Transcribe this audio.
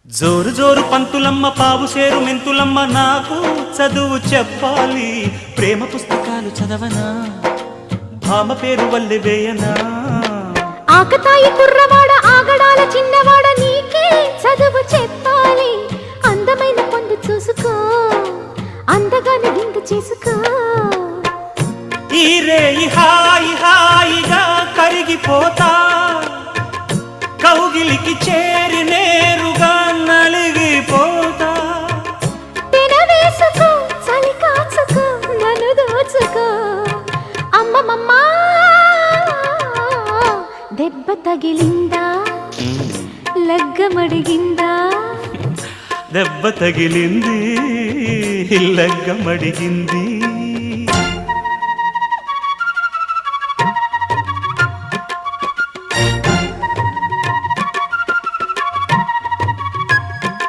జోరు జోరు పంతులమ్మ పావు సేరు మెంతులమ్మ నాకు చదువు చెప్పాలి ప్రేమ పుస్తకాలు చదవనా భామ పేరు వల్లె వేయనా ఆకతాయి కుర్రవాడ ఆగడాల చిన్నవాడ నీకే చదువు చెప్పాలి అందమైన పొందు చూసుకో అందగానే విందు చేసుకో ఈ రేయి హాయి హాయిగా కరిగిపోతా కౌగిలికి చేరి నేరుగా నలిగిపోతా తినవేసుకో చలి కాచుకో నన్ను దోచుకో అమ్మమ్మ దెబ్బ తగిలిందా లగ్గమడిగిందా దెబ్బ తగిలింది లగ్గమడిగింది